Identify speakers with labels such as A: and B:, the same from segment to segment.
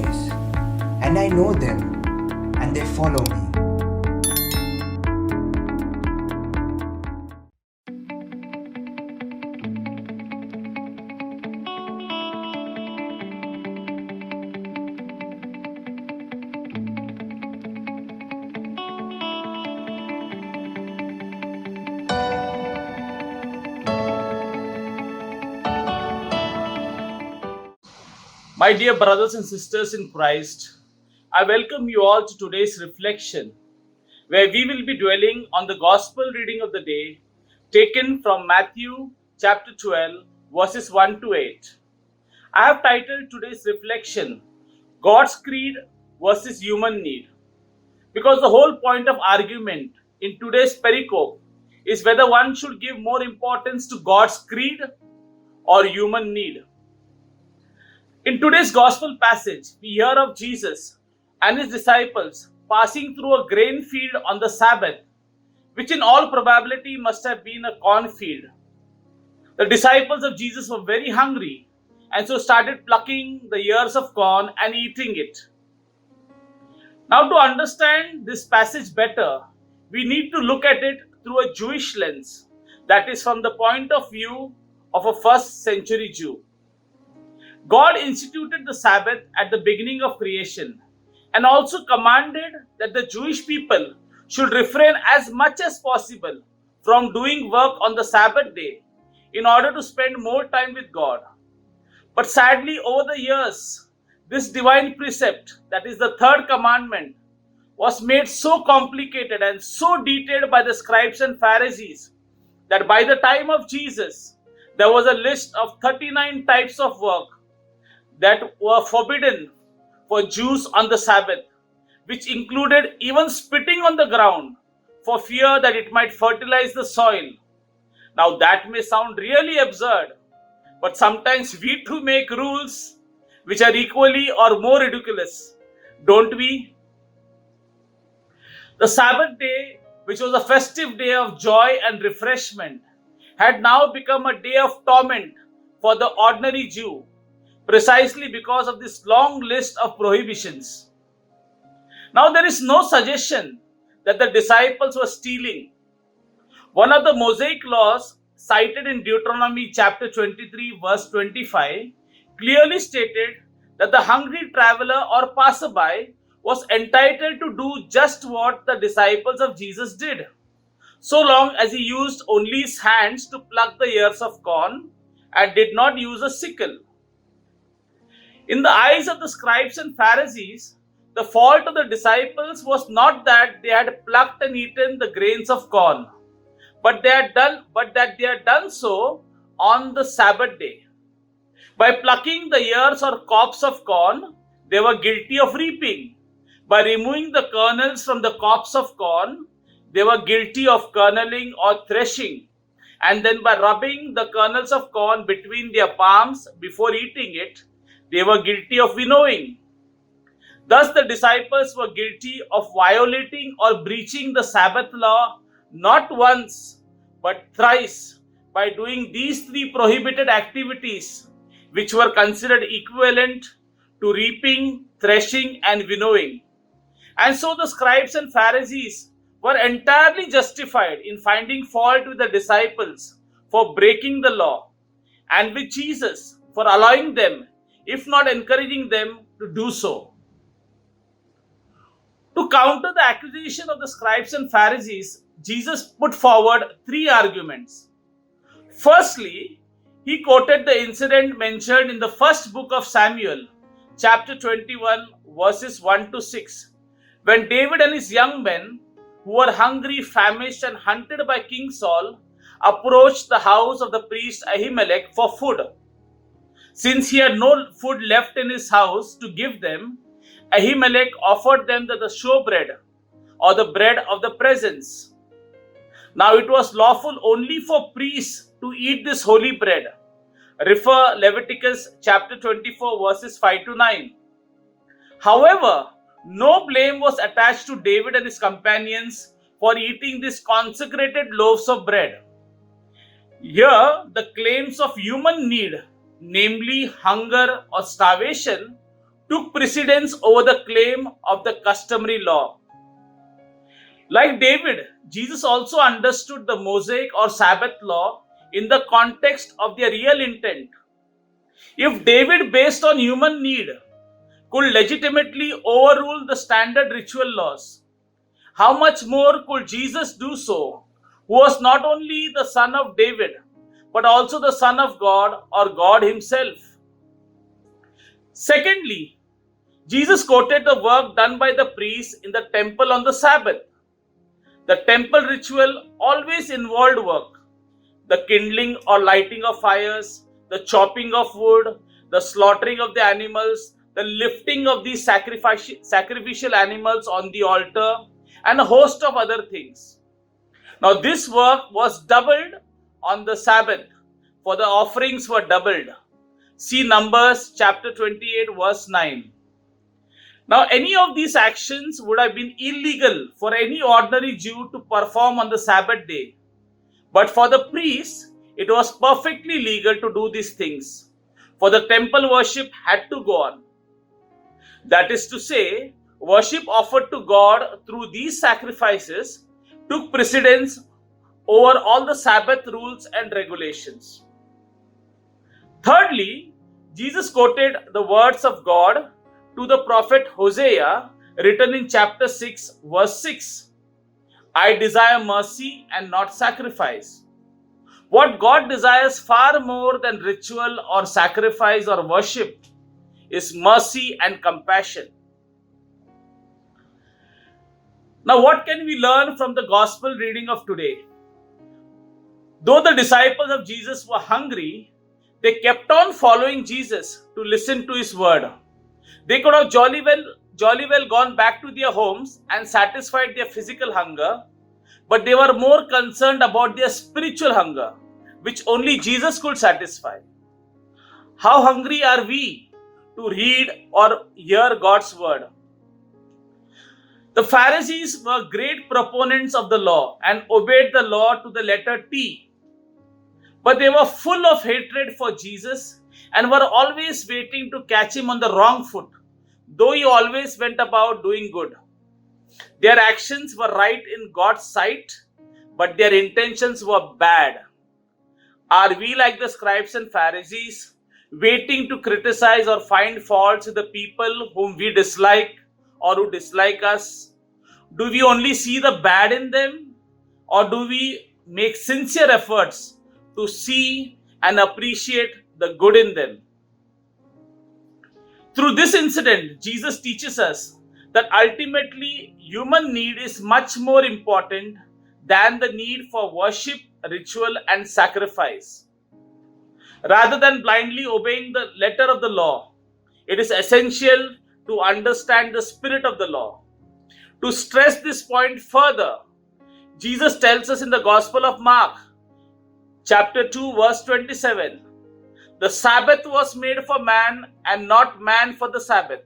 A: ways, and I know them, and they follow me.
B: My dear brothers and sisters in Christ, I welcome you all to today's reflection, where we will be dwelling on the Gospel reading of the day taken from Matthew chapter 12, verses 1 to 8. I have titled today's reflection, God's Creed versus Human Need, because the whole point of argument in today's pericope is whether one should give more importance to God's creed or human need. In today's gospel passage, we hear of Jesus and his disciples passing through a grain field on the Sabbath, which in all probability must have been a cornfield. The disciples of Jesus were very hungry and so started plucking the ears of corn and eating it. Now, to understand this passage better, we need to look at it through a Jewish lens, that is, from the point of view of a first century Jew. God instituted the Sabbath at the beginning of creation and also commanded that the Jewish people should refrain as much as possible from doing work on the Sabbath day in order to spend more time with God. But sadly, over the years, this divine precept, that is the third commandment, was made so complicated and so detailed by the scribes and Pharisees that by the time of Jesus, there was a list of 39 types of work that were forbidden for Jews on the Sabbath, which included even spitting on the ground for fear that it might fertilize the soil. Now that may sound really absurd, but sometimes we too make rules which are equally or more ridiculous, don't we? The Sabbath day, which was a festive day of joy and refreshment, had now become a day of torment for the ordinary Jew, precisely because of this long list of prohibitions. Now, there is no suggestion that the disciples were stealing. One of the Mosaic laws cited in Deuteronomy chapter 23, verse 25, clearly stated that the hungry traveler or passerby was entitled to do just what the disciples of Jesus did, so long as he used only his hands to pluck the ears of corn and did not use a sickle. In the eyes of the scribes and Pharisees, the fault of the disciples was not that they had plucked and eaten the grains of corn, but that they had done so on the Sabbath day. By plucking the ears or cobs of corn, they were guilty of reaping. By removing the kernels from the cobs of corn, they were guilty of kernelling or threshing. And then by rubbing the kernels of corn between their palms before eating it, they were guilty of winnowing. Thus, the disciples were guilty of violating or breaching the Sabbath law not once, but thrice, by doing these three prohibited activities, which were considered equivalent to reaping, threshing, and winnowing. And so the scribes and Pharisees were entirely justified in finding fault with the disciples for breaking the law, and with Jesus for allowing them, if not encouraging them, to do so. To counter the accusation of the scribes and Pharisees, Jesus put forward three arguments. Firstly, he quoted the incident mentioned in the first book of Samuel, chapter 21, verses 1 to 6, when David and his young men, who were hungry, famished, and hunted by King Saul, approached the house of the priest Ahimelech for food. Since he had no food left in his house to give them, Ahimelech offered them the showbread, or the bread of the presence. Now it was lawful only for priests to eat this holy bread. Refer Leviticus chapter 24, verses 5 to 9. However, no blame was attached to David and his companions for eating these consecrated loaves of bread. Here, the claims of human need, namely hunger or starvation, took precedence over the claim of the customary law. Like David, Jesus also understood the Mosaic or Sabbath law in the context of their real intent. If David, based on human need, could legitimately overrule the standard ritual laws, how much more could Jesus do so, who was not only the son of David, but also the Son of God or God Himself? Secondly, Jesus quoted the work done by the priests in the temple on the Sabbath. The temple ritual always involved work: the kindling or lighting of fires, the chopping of wood, the slaughtering of the animals, the lifting of these sacrificial animals on the altar, and a host of other things. Now, this work was doubled on the Sabbath, for the offerings were doubled. See Numbers chapter 28, verse 9. Now, any of these actions would have been illegal for any ordinary Jew to perform on the Sabbath day. But for the priests, it was perfectly legal to do these things, for the temple worship had to go on. That is to say, worship offered to God through these sacrifices took precedence over all the Sabbath rules and regulations. Thirdly, Jesus quoted the words of God to the prophet Hosea, written in chapter 6, verse 6. I desire mercy and not sacrifice. What God desires far more than ritual or sacrifice or worship is mercy and compassion. Now, what can we learn from the gospel reading of today? Though the disciples of Jesus were hungry, they kept on following Jesus to listen to His word. They could have jolly well gone back to their homes and satisfied their physical hunger, but they were more concerned about their spiritual hunger, which only Jesus could satisfy. How hungry are we to read or hear God's word? The Pharisees were great proponents of the law and obeyed the law to the letter T. But they were full of hatred for Jesus and were always waiting to catch Him on the wrong foot, though He always went about doing good. Their actions were right in God's sight, but their intentions were bad. Are we like the scribes and Pharisees, waiting to criticize or find faults with the people whom we dislike or who dislike us? Do we only see the bad in them, or do we make sincere efforts to see and appreciate the good in them? Through this incident, Jesus teaches us that ultimately human need is much more important than the need for worship, ritual, and sacrifice. Rather than blindly obeying the letter of the law, it is essential to understand the spirit of the law. To stress this point further, Jesus tells us in the Gospel of Mark, chapter 2, verse 27, the Sabbath was made for man and not man for the Sabbath.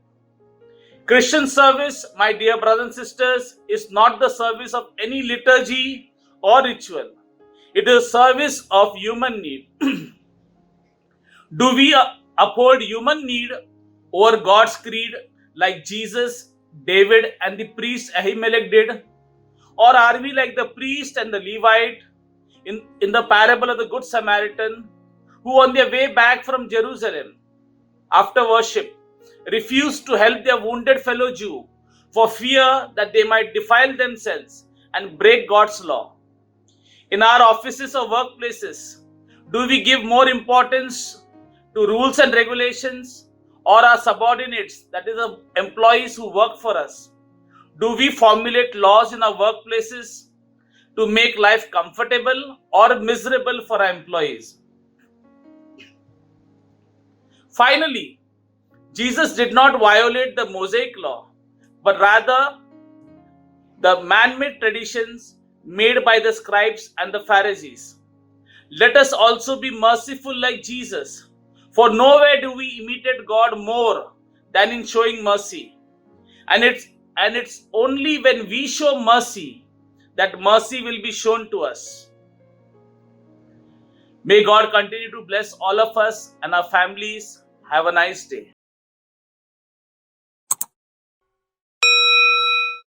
B: Christian service, my dear brothers and sisters, is not the service of any liturgy or ritual. It is a service of human need. Do we uphold human need over God's creed like Jesus, David, and the priest Ahimelech did? Or are we like the priest and the Levite in the parable of the Good Samaritan, who on their way back from Jerusalem after worship refused to help their wounded fellow Jew for fear that they might defile themselves and break God's law? In our offices or workplaces, do we give more importance to rules and regulations, or our subordinates, that is, the employees who work for us? Do we formulate laws in our workplaces to make life comfortable or miserable for our employees? Finally, Jesus did not violate the Mosaic law, but rather the man-made traditions made by the scribes and the Pharisees. Let us also be merciful like Jesus, for nowhere do we imitate God more than in showing mercy. And it's only when we show mercy that mercy will be shown to us. May God continue to bless all of us and our families. Have a nice day.